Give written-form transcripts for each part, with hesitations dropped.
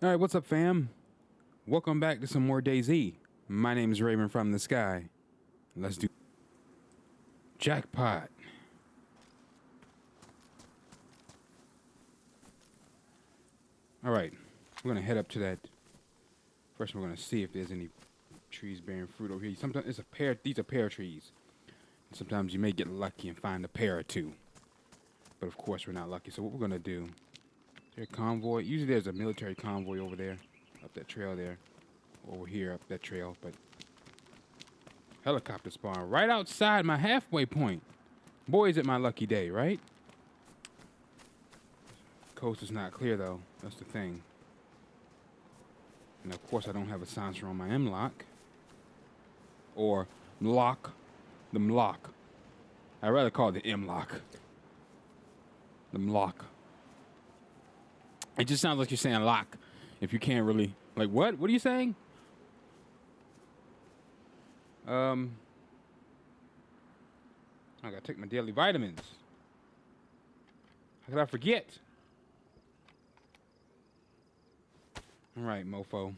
All right, what's up, fam? Welcome back to some more DayZ. My name is Raven from the Sky. Let's do jackpot. All right, we're gonna head up to that. First, we're gonna see if there's any trees bearing fruit over here. Sometimes it's a pear. These are pear trees. And sometimes you may get lucky and find a pear or two. But of course, we're not lucky. So what we're gonna do? Is there a convoy? Usually, there's a military convoy over there, up that trail there. Over here, up that trail, but helicopter spawn right outside my halfway point. Boy, is it my lucky day, right? Coast is not clear though. That's the thing. And of course, I don't have a silencer on my M-lock or lock, the M-lock. I'd rather call it the M-lock. The M-lock. It just sounds like you're saying lock. If you can't really, like, what? What are you saying? I gotta take my daily vitamins. How could I forget? All right, mofo.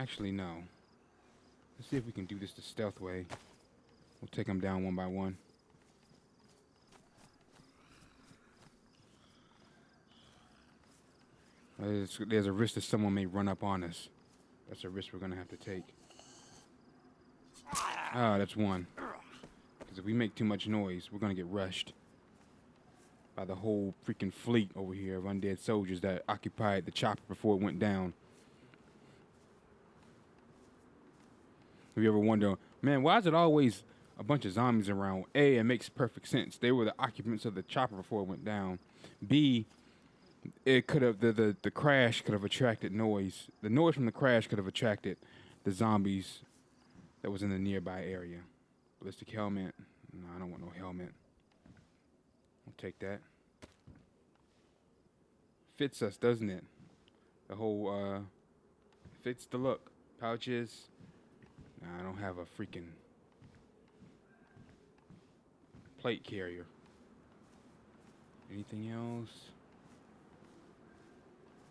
Actually, no. Let's see if we can do this the stealth way. We'll take them down one by one. There's a risk that someone may run up on us. That's a risk we're gonna have to take. Ah, that's one. Because if we make too much noise, we're gonna get rushed by the whole freaking fleet over here of undead soldiers that occupied the chopper before it went down. Have you ever wondered, man, why is it always a bunch of zombies around? A, it makes perfect sense. They were the occupants of the chopper before it went down. B, it could have the crash could have attracted noise. The noise from the crash could have attracted the zombies that was in the nearby area. Ballistic helmet. No, I don't want no helmet. I'll take that. Fits us, doesn't it? The whole fits the look. Pouches. Nah, I don't have a freaking plate carrier. Anything else?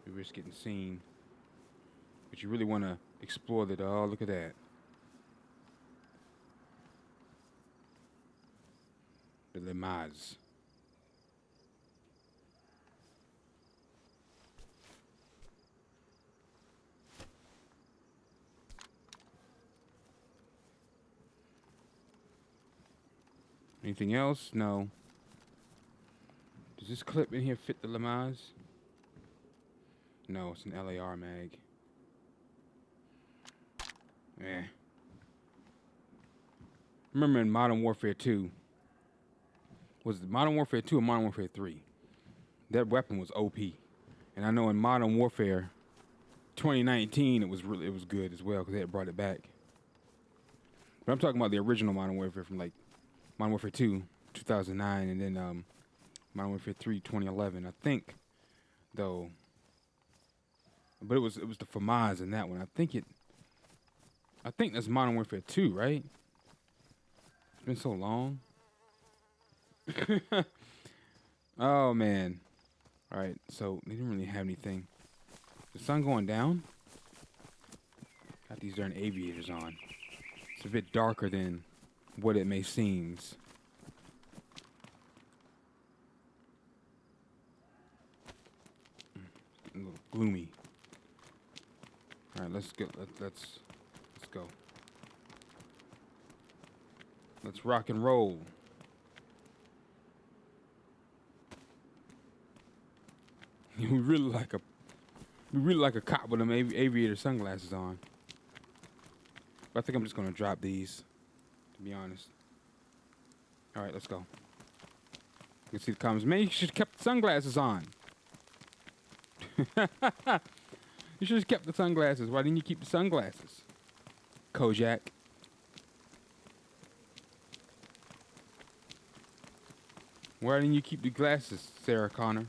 We risk getting seen. But you really want to explore the oh, look at that. The Limaz. Anything else? No. Does this clip in here fit the Limaz? No, it's an LAR mag. Eh. Remember in Modern Warfare 2, was it Modern Warfare 2 or Modern Warfare 3? That weapon was OP. And I know in Modern Warfare 2019 it was good as well because they had brought it back. But I'm talking about the original Modern Warfare from like Modern Warfare 2, 2009, and then Modern Warfare 3, 2011. I think, though, but it was the FAMAS in that one. I think that's Modern Warfare 2, right? It's been so long. Oh man. All right, so they didn't really have anything. The sun going down. Got these darn aviators on. It's a bit darker than what it may seem. A little gloomy. All right, let's go. Let's go. Let's rock and roll. We really like a cop with them aviator sunglasses on. But I think I'm just gonna drop these, to be honest. All right, let's go. You can see the comments. Man, you should have kept the sunglasses on. You should have kept the sunglasses. Why didn't you keep the sunglasses? Kojak. Why didn't you keep the glasses, Sarah Connor?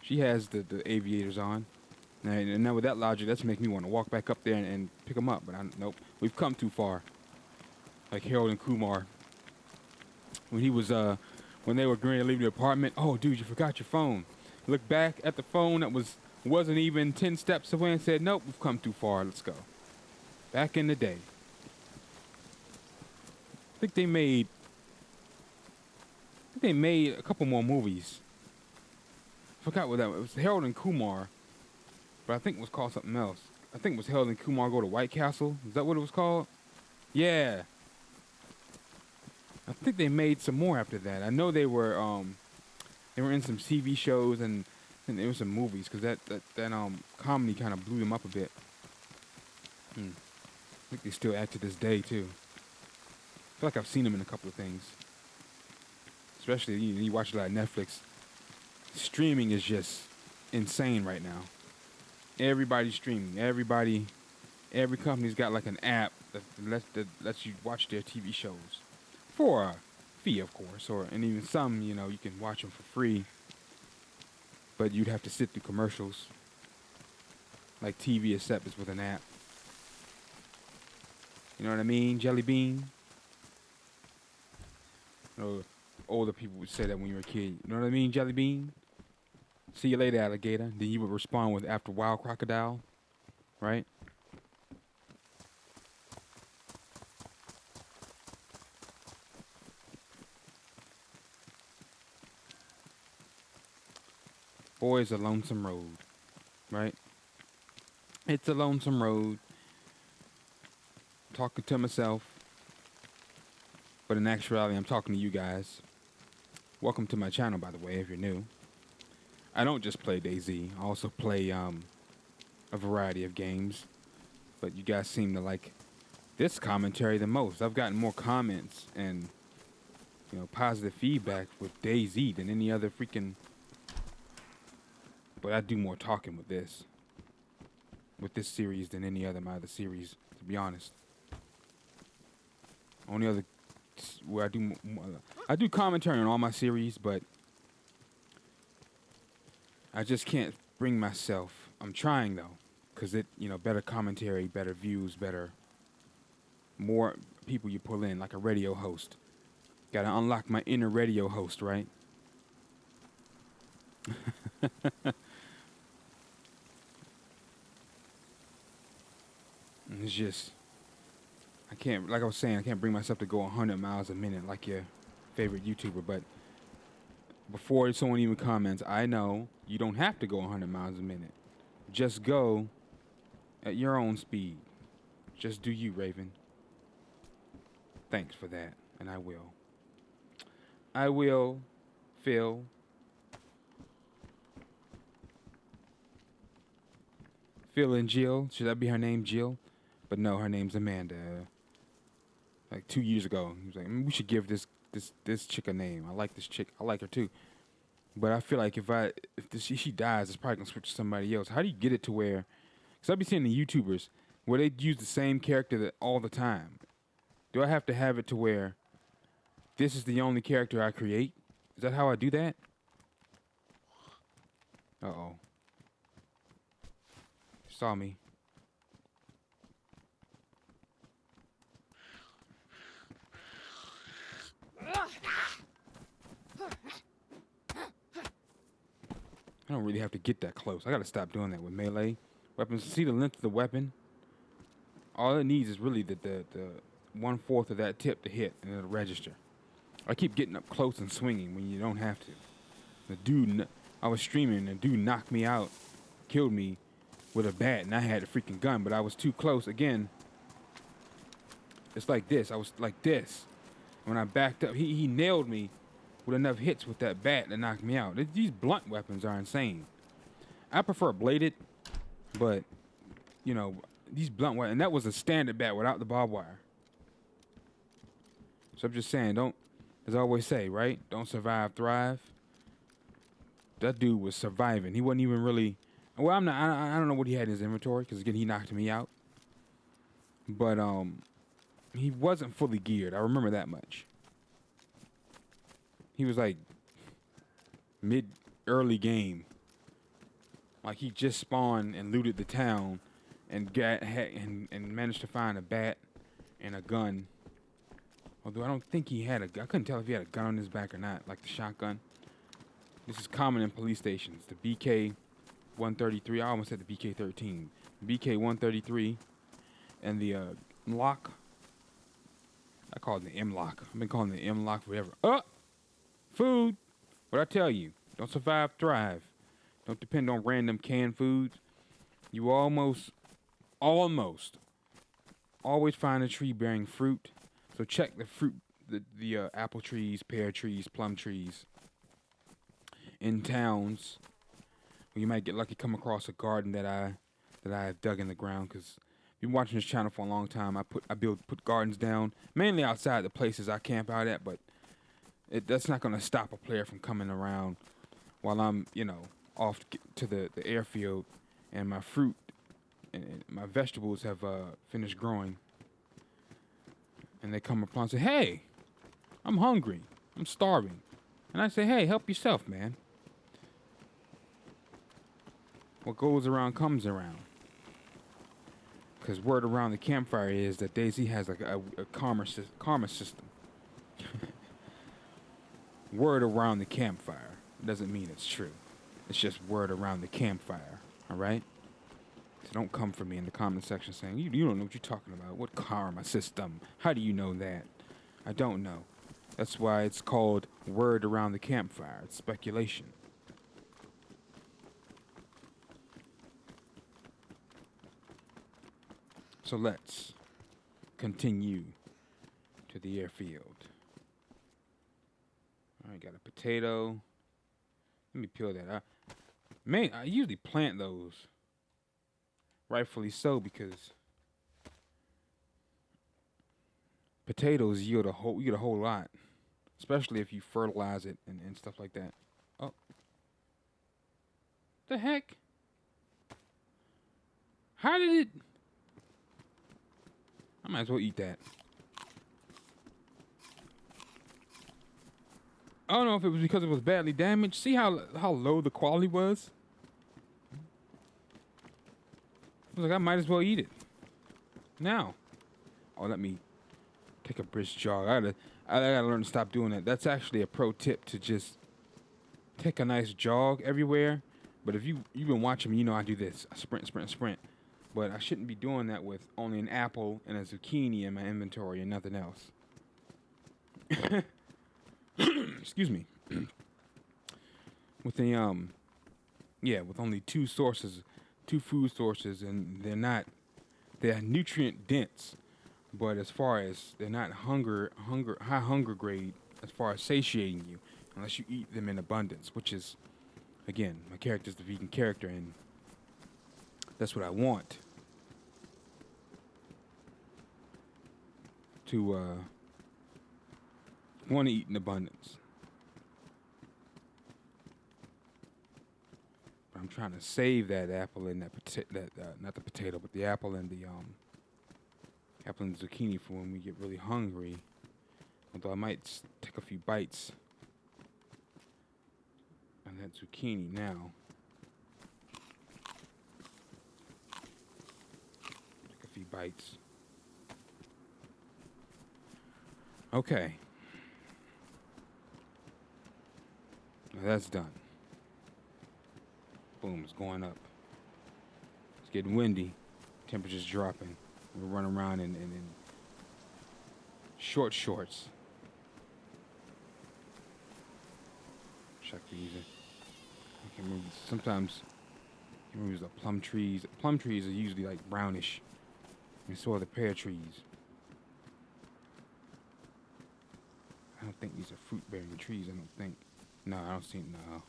She has the aviators on. And now with that logic, that's making me want to walk back up there and pick them up. But nope, we've come too far. Like Harold and Kumar. When they were going to leave the apartment. Oh, dude, you forgot your phone. looked back at the phone that wasn't even 10 steps away and said, nope, we've come too far, let's go. Back in the day. I think they made a couple more movies. I forgot what that was. It was Harold and Kumar, but I think it was called something else. I think it was Harold and Kumar Go to White Castle. Is that what it was called? Yeah. I think they made some more after that. I know they were in some TV shows and there were some movies because that comedy kind of blew them up a bit. I think they still act to this day too. I feel like I've seen them in a couple of things. Especially you watch a lot of Netflix. Streaming is just insane right now. Everybody's streaming. Every company's got like an app that lets you watch their TV shows for a fee, of course, and even some, you can watch them for free, but you'd have to sit through commercials. Like TV except it's with an app. You know what I mean, Jelly Bean? Older people would say that when you were a kid. You know what I mean, Jelly Bean? See you later, alligator. Then you would respond with after a while, crocodile. Right? Boy, it's a lonesome road. Right? It's a lonesome road. Talking to myself. But in actuality, I'm talking to you guys. Welcome to my channel, by the way, if you're new. I don't just play DayZ. I also play a variety of games. But you guys seem to like this commentary the most. I've gotten more comments and positive feedback with DayZ than any other freaking. But I do more talking with this series than any other my other series, to be honest. Only other where I do commentary on all my series, but I just can't bring myself. I'm trying though, because better commentary, better views, more people you pull in, like a radio host. Gotta unlock my inner radio host, right? It's just, I can't, like I was saying, I can't bring myself to go 100 miles a minute like your favorite YouTuber, but before someone even comments, I know you don't have to go 100 miles a minute. Just go at your own speed. Just do you, Raven. Thanks for that, and I will. I will, Phil. Phil and Jill. Should that be her name, Jill? But no, her name's Amanda. Like 2 years ago, he was like, we should give this chick a name. I like this chick. I like her too. But I feel like if she dies, it's probably gonna switch to somebody else. How do you get it to where? Because I be seeing the YouTubers where they use the same character all the time. Do I have to have it to where this is the only character I create? Is that how I do that? Uh-oh. Saw me. I don't really have to get that close. I gotta stop doing that with melee weapons. See the length of the weapon? All it needs is really the 1/4 of that tip to hit, and it'll register. I keep getting up close and swinging when you don't have to. The dude, I was streaming, and the dude knocked me out, killed me with a bat, and I had a freaking gun, but I was too close. Again, it's like this. I was like this. When I backed up, he nailed me with enough hits with that bat to knock me out. These blunt weapons are insane. I prefer bladed, but, these blunt weapons, and that was a standard bat without the barbed wire. So I'm just saying, don't, as I always say, right? Don't survive, thrive. That dude was surviving. He wasn't even really, well, I don't know what he had in his inventory, because again, he knocked me out. But, he wasn't fully geared. I remember that much. He was like early game. Like he just spawned and looted the town and managed to find a bat and a gun. Although I don't think he had I couldn't tell if he had a gun on his back or not, like the shotgun. This is common in police stations. The BK 133. I almost said the BK 13. BK 133 and the lock. I call it the M lock. I've been calling it the M lock forever. Food. What I tell you, don't survive, thrive. Don't depend on random canned foods. You always find a tree bearing fruit. So check the fruit, the apple trees, pear trees, plum trees. In towns, where you might get lucky, come across a garden that I have dug in the ground. Because I've been watching this channel for a long time. I put gardens down, mainly outside the places I camp out at, but that's not going to stop a player from coming around while I'm, off to the airfield, and my fruit and my vegetables have finished growing. And they come upon and say, "Hey, I'm hungry. I'm starving." And I say, "Hey, help yourself, man. What goes around comes around." Because word around the campfire is that DayZ has like a karma system. Word around the campfire doesn't mean it's true. It's just word around the campfire, all right? So don't come for me in the comment section saying, you don't know what you're talking about. What karma system? How do you know that? I don't know. That's why it's called word around the campfire. It's speculation. So let's continue to the airfield. All right, got a potato. Let me peel that out. Man, I usually plant those. Rightfully so, because potatoes yield a whole lot, especially if you fertilize it and stuff like that. Oh, the heck? How did it? I might as well eat that. I don't know if it was because it was badly damaged. See how low the quality was? I was like, I might as well eat it. Now. Oh, let me take a brisk jog. I gotta learn to stop doing that. That's actually a pro tip, to just take a nice jog everywhere. But if you've been watching me, I do this. I sprint. But I shouldn't be doing that with only an apple and a zucchini in my inventory and nothing else. Excuse me. With with only two food sources, and they're nutrient dense, but as far as they're not high hunger grade as far as satiating you, unless you eat them in abundance, which is, again, my character's the vegan character, and that's what I want to want to eat in abundance. But I'm trying to save that apple and not the potato, but the apple and the apple and zucchini for when we get really hungry. Although I might take a few bites on that zucchini now. Take a few bites. Okay. Now that's done. Boom, it's going up. It's getting windy. Temperature's dropping. We're running around in short shorts. Check these. I can remember. Sometimes I can remember the plum trees. Plum trees are usually like brownish. And so are the pear trees. I don't think these are fruit-bearing trees. I don't think. No, I don't see it. No.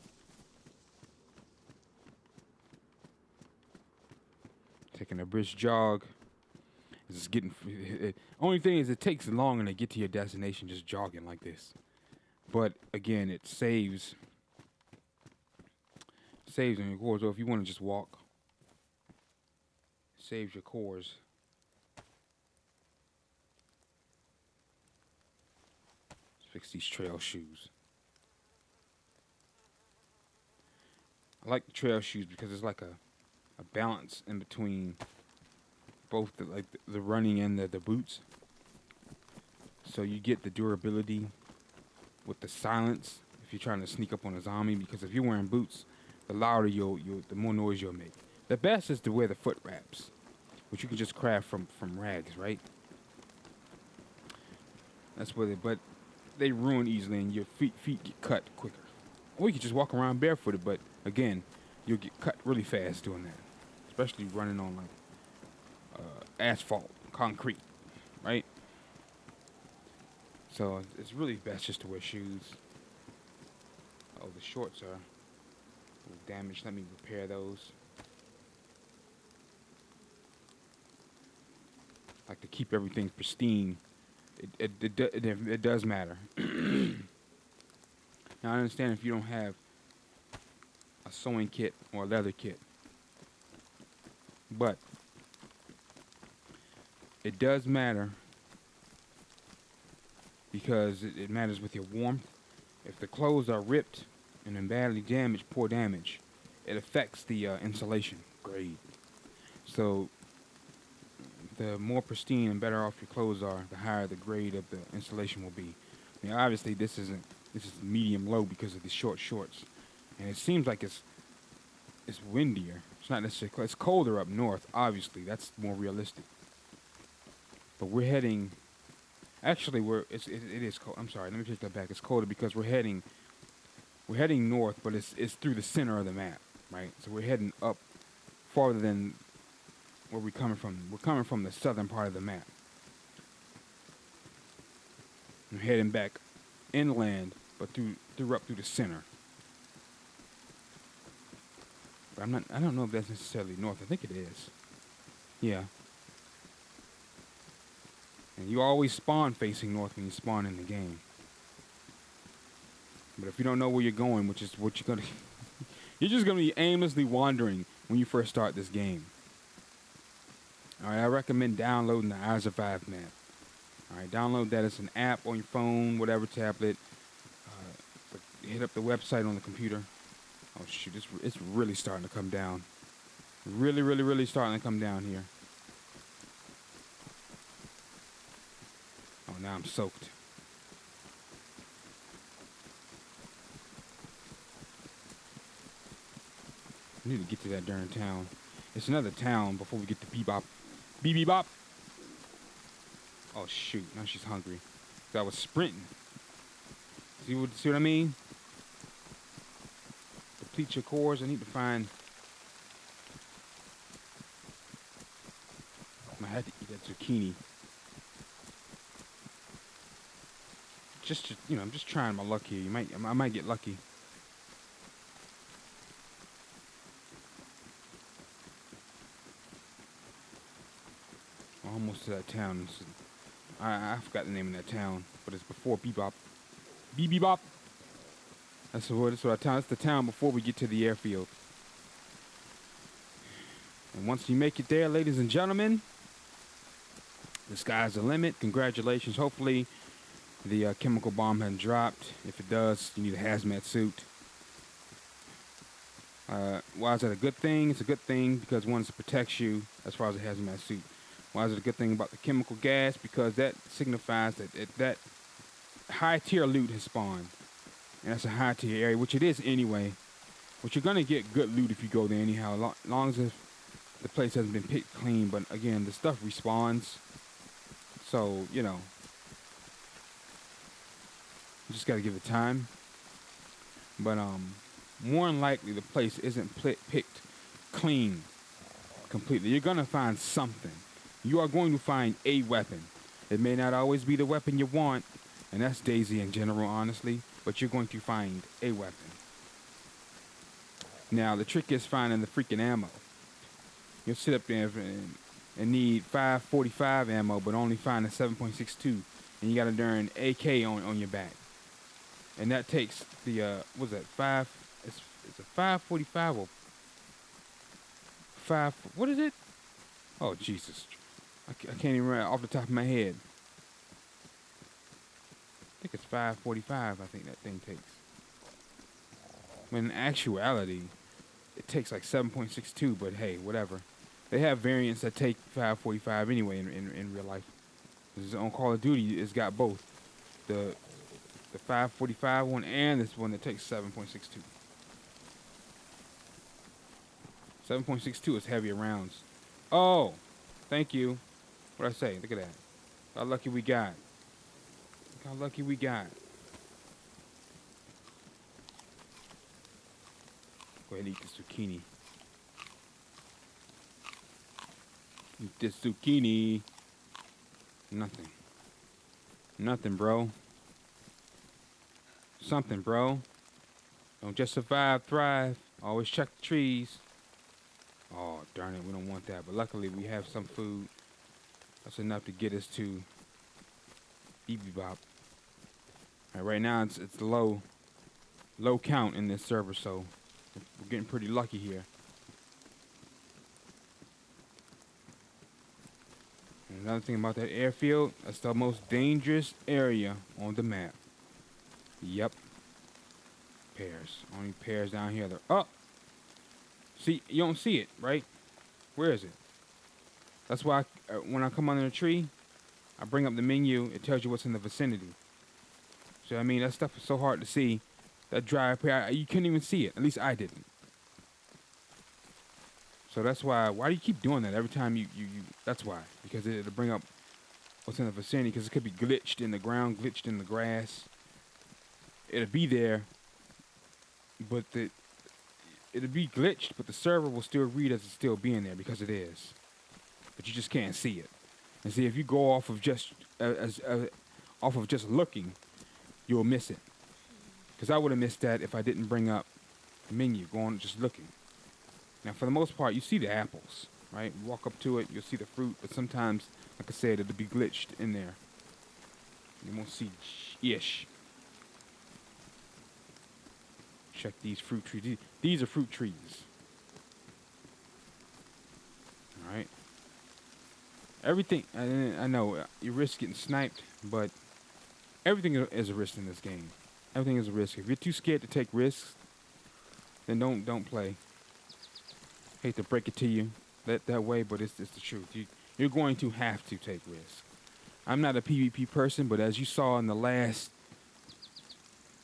Taking a brisk jog. It's getting. Only thing is, it takes longer to get to your destination just jogging like this. But again, it saves on your cores. So if you want to just walk, it saves your cores. Let's fix these trail shoes. I like the trail shoes because it's like a balance in between both the running and the boots. So you get the durability with the silence. you're trying to sneak up on a zombie, because if you're wearing boots, the louder the more noise you'll make. The best is to wear the foot wraps, which you can just craft from rags, right? That's where but they ruin easily, and your feet get cut quicker. Or you can just walk around barefooted, but again, you'll get cut really fast doing that, especially running on like asphalt, concrete, right? So it's really best just to wear shoes. Oh, the shorts are a little damaged. Let me repair those. Like to keep everything pristine. It does matter. Now I understand if you don't have a sewing kit or a leather kit, but it does matter because it matters with your warmth. If the clothes are ripped and then badly damaged, poor damage, it affects the insulation grade. So the more pristine and better off your clothes are, the higher the grade of the insulation will be. Now, obviously, this is medium low because of the short shorts, and it seems like it's windier. It's not necessarily. It's colder up north. Obviously, that's more realistic. But we're heading. Actually, it is cold. I'm sorry. Let me take that back. It's colder because we're heading north, but it's through the center of the map, right? So we're heading up farther than where we're coming from. We're coming from the southern part of the map. We're heading back inland, but up through the center. But I don't know if that's necessarily north. I think it is. Yeah. And you always spawn facing north when you spawn in the game. But if you don't know where you're going, which is what you're gonna, you're just gonna be aimlessly wandering when you first start this game. All right, I recommend downloading the I Survive map. All right, download that as an app on your phone, whatever tablet. Hit up the website on the computer. Oh shoot, it's really starting to come down. Really, really, really starting to come down here. Oh, now I'm soaked. I need to get to that darn town. It's another town before we get to Bebop. Bebop. Oh shoot, now she's hungry. I was sprinting. See what I mean? Deplete your cores. I need to find. I had to eat that zucchini. I'm just trying my luck here. I might get lucky. Almost to that town. I forgot the name of that town, but it's before Bebop. Bebop. That's what town. That's the town before we get to the airfield. And once you make it there, ladies and gentlemen, the sky's the limit. Congratulations. Hopefully, the chemical bomb hasn't dropped. If it does, you need a hazmat suit. Why is that a good thing? It's a good thing because one, it protects you as far as a hazmat suit. Why is it a good thing about the chemical gas? Because that signifies that high tier loot has spawned. And that's a high tier area, which it is anyway. But you're going to get good loot if you go there anyhow, long as the place hasn't been picked clean. But again, the stuff respawns. So, you just got to give it time. But more than likely, the place isn't picked clean completely. You're going to find something. You are going to find a weapon. It may not always be the weapon you want, and that's DayZ in general, honestly, but you're going to find a weapon. Now, the trick is finding the freaking ammo. You'll sit up there and need 5.45 ammo, but only find a 7.62, and you got a darn AK on your back. And that takes the, what's that, it's a 5.45 or 5, what is it? Oh, Jesus. I can't even remember off the top of my head. I think it's 5.45, I think that thing takes. When in actuality, it takes like 7.62, but hey, whatever. They have variants that take 5.45 anyway in real life. On Call of Duty, it's got both. The the 545 one and this one that takes 7.62. 7.62 is heavier rounds. Oh, thank you. What'd I say? Look at that. How lucky we got. Look how lucky we got. Go ahead and eat the zucchini. Eat this zucchini. Nothing. Nothing, bro. Something, bro. Don't just survive, thrive. Always check the trees. Oh, darn it, we don't want that. But luckily, we have some food. That's enough to get us to Bebop. Right now, it's low count in this server, so we're getting pretty lucky here. And another thing about that airfield, that's the most dangerous area on the map. Yep. Pears. Only pears down here. They're up. See, you don't see it, right? Where is it? That's why when I come under the tree, I bring up the menu. It tells you what's in the vicinity. So, I mean, that stuff is so hard to see. That dry pear, you couldn't even see it. At least I didn't. So that's why do you keep doing that every time you that's why. Because it'll bring up what's in the vicinity, because it could be glitched in the ground, glitched in the grass. It'll be there, but it'll be glitched, but the server will still read as it's still being there, because it is. But you just can't see it. And see, if you go off of just looking, you'll miss it. Because I would have missed that if I didn't bring up the menu, going just looking. Now, for the most part, you see the apples, right? You walk up to it, you'll see the fruit, but sometimes, like I said, it'll be glitched in there. You won't see ish. Check these fruit trees. These are fruit trees. All right. Everything, I know you risk getting sniped, but everything is a risk in this game. Everything is a risk. If you're too scared to take risks, then don't play. Hate to break it to you that way, but it's the truth. You're going to have to take risks. I'm not a PvP person, but as you saw in the last,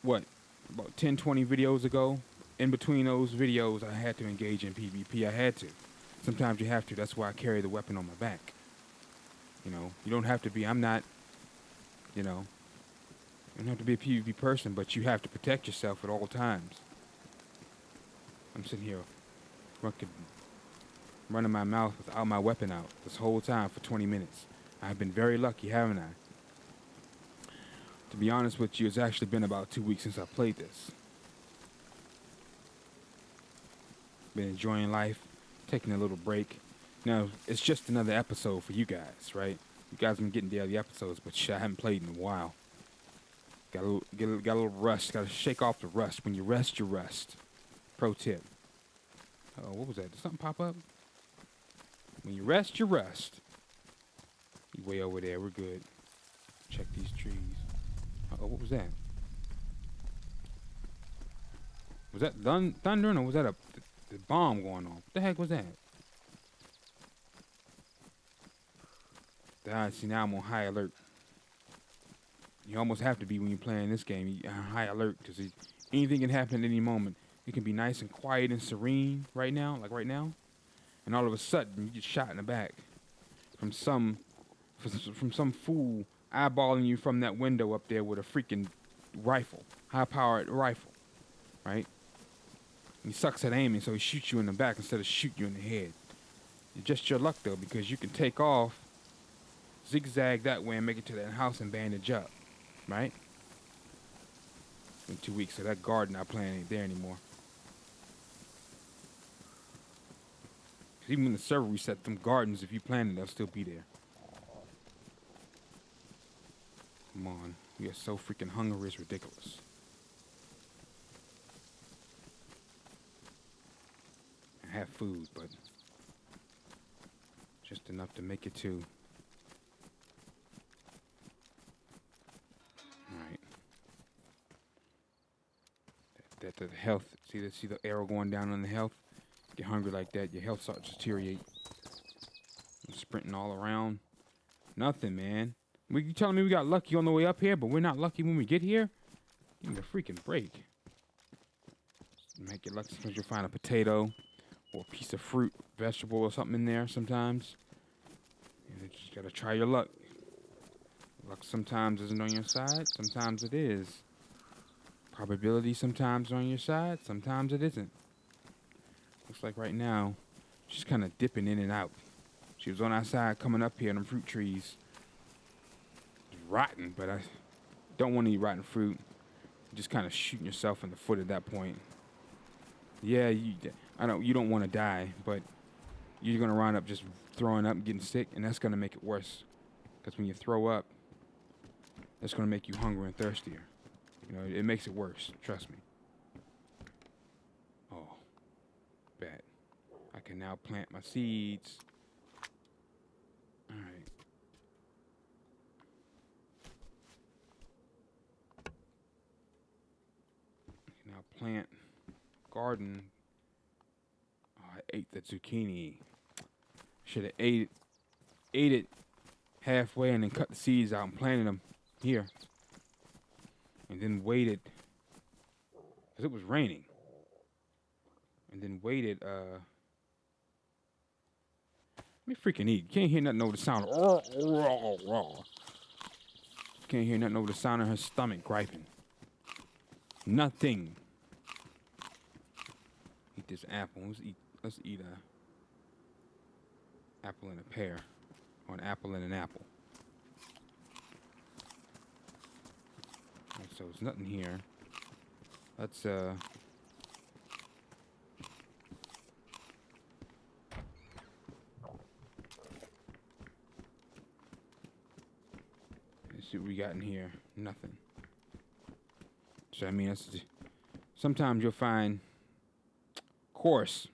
about 10, 20 videos ago, in between those videos, I had to engage in PvP. I had to. Sometimes you have to. That's why I carry the weapon on my back. You know, you don't have to be, I'm not, you know, you don't have to be a PvP person, but you have to protect yourself at all times. I'm sitting here running my mouth without my weapon out this whole time for 20 minutes. I've been very lucky, haven't I? To be honest with you, it's actually been about 2 weeks since I played this. Been enjoying life, taking a little break. Now, it's just another episode for you guys, right? You guys have been getting daily episodes, but shit, I haven't played in a while. Got a little rust. Got to shake off the rust. When you rest, you rust. Pro tip. Oh, what was that? Did something pop up? When you rest, you rust. You way over there. We're good. Check these trees. Uh-oh, what was that? Was that thundering, or was that the bomb going on? What the heck was that? See, now I'm on high alert. You almost have to be when you're playing this game. You're on high alert, because anything can happen at any moment. It can be nice and quiet and serene right now, like right now, and all of a sudden you get shot in the back from some fool eyeballing you from that window up there with a freaking rifle, high-powered rifle, right? He sucks at aiming, so he shoots you in the back instead of shooting you in the head. It's just your luck, though, because you can take off, zigzag that way, and make it to that house and bandage up, right? It's been 2 weeks, so that garden I planted ain't there anymore. Even when the server reset, them gardens, if you plant it, they'll still be there. Come on. We are so freaking hungry, it's ridiculous. I have food, but just enough to make it to. Alright. That the health, see the arrow going down on the health? Get hungry like that, your health starts to deteriorate. I'm sprinting all around. Nothing, man. You telling me we got lucky on the way up here, but we're not lucky when we get here? Give me a freaking break. Make it lucky. Sometimes you'll find a potato or a piece of fruit, vegetable, or something in there sometimes. You just gotta try your luck. Luck sometimes isn't on your side, sometimes it is. Probability sometimes on your side, sometimes it isn't. Looks like right now, she's kind of dipping in and out. She was on our side coming up here in them fruit trees. Rotten, but I don't want to eat rotten fruit. You're just kind of shooting yourself in the foot at that point. Yeah, you don't want to die, but you're going to wind up just throwing up and getting sick, and that's going to make it worse. Because when you throw up, that's going to make you hungrier and thirstier. You know, it makes it worse. Trust me. Oh, bad. I can now plant my seeds. All right. I can now plant, garden. Oh, I ate the zucchini. Should have ate it halfway and then cut the seeds out and planted them here. And then waited, because it was raining. And then waited, let me freaking eat. You can't hear nothing over the sound. Can't hear nothing over the sound of her stomach griping. Nothing. Eat this apple. Let's eat a apple and a pear. Or an apple and an apple. So there's nothing here. Let's let's see what we got in here. Nothing. So I mean, that's sometimes you'll find coarse.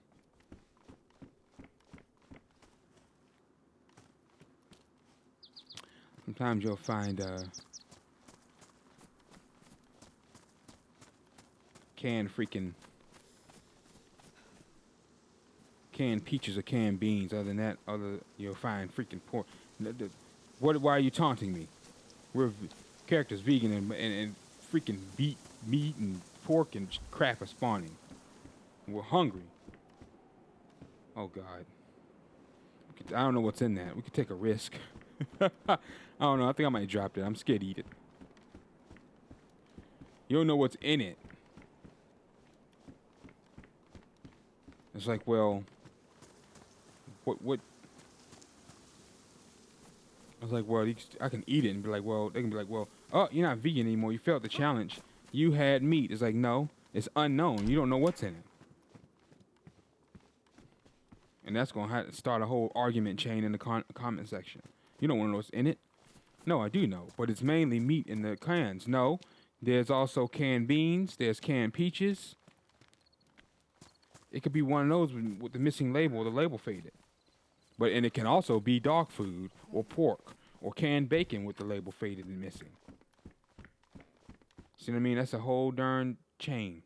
Sometimes you'll find canned peaches or canned beans. Other than that, you'll find freaking pork. Why are you taunting me? We're characters vegan and freaking meat and pork and crap are spawning. We're hungry. Oh God. I don't know what's in that. We could take a risk. I don't know. I think I might drop that. I'm scared to eat it. You don't know what's in it. It's like, well, what? I was like, well, I can eat it and be like, well, they can be like, well, oh, you're not vegan anymore. You failed the challenge. You had meat. It's like, no, it's unknown. You don't know what's in it. And that's going to have to start a whole argument chain in the comment section. You don't want to know what's in it? No, I do know. But it's mainly meat in the cans. No, there's also canned beans. There's canned peaches. It could be one of those with the missing label or the label faded. And it can also be dog food or pork or canned bacon with the label faded and missing. See what I mean? That's a whole darn chain.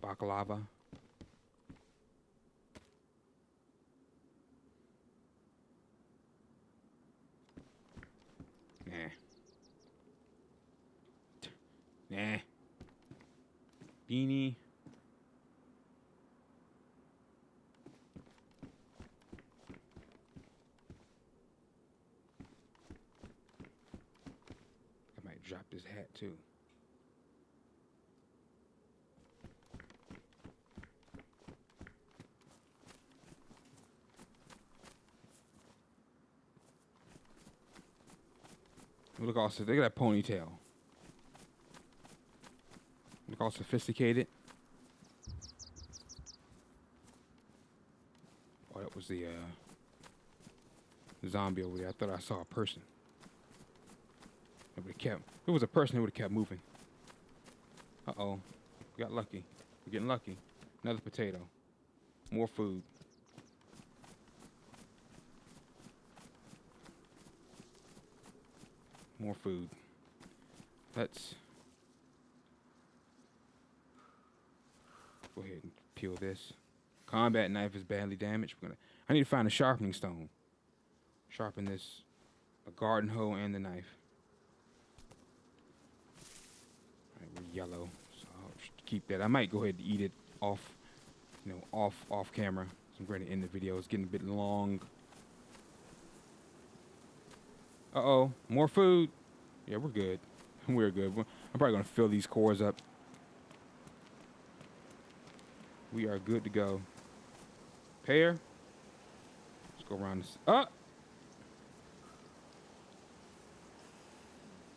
Baklava. Nah. Beanie. I might drop this hat too. Look also, look at that ponytail. Look all sophisticated. Oh, that was the zombie over there. I thought I saw a person. If it was a person, it would have kept moving. Uh-oh. We got lucky. We're getting lucky. Another potato. More food. More food. Let's go ahead and peel this. Combat knife is badly damaged. I need to find a sharpening stone. Sharpen this, a garden hoe and the knife. yellow, so I'll keep that. I might go ahead and eat it off, off camera. So I'm going to end the video. It's getting a bit long. Uh-oh, more food. Yeah, we're good. We're good. I'm probably going to fill these cores up. We are good to go. Pear. Let's go around this.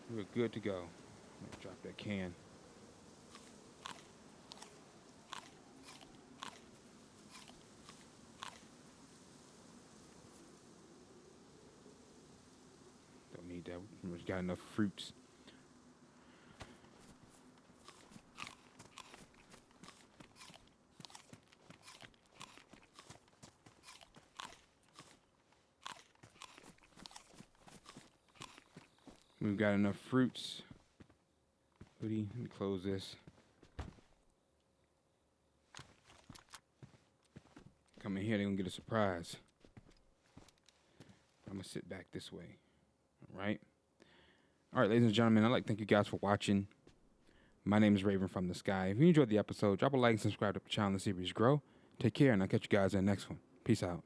We're good to go. Drop that can. Don't need that. We got enough fruits. We've got enough fruits. Let me close this. Come in here, they're gonna get a surprise. I'm gonna sit back this way. All right, ladies and gentlemen, I'd like to thank you guys for watching. My name is Raven from the Sky. If you enjoyed the episode, drop a like and subscribe to the channel and the series grow. Take care, and I'll catch you guys in the next one. Peace out.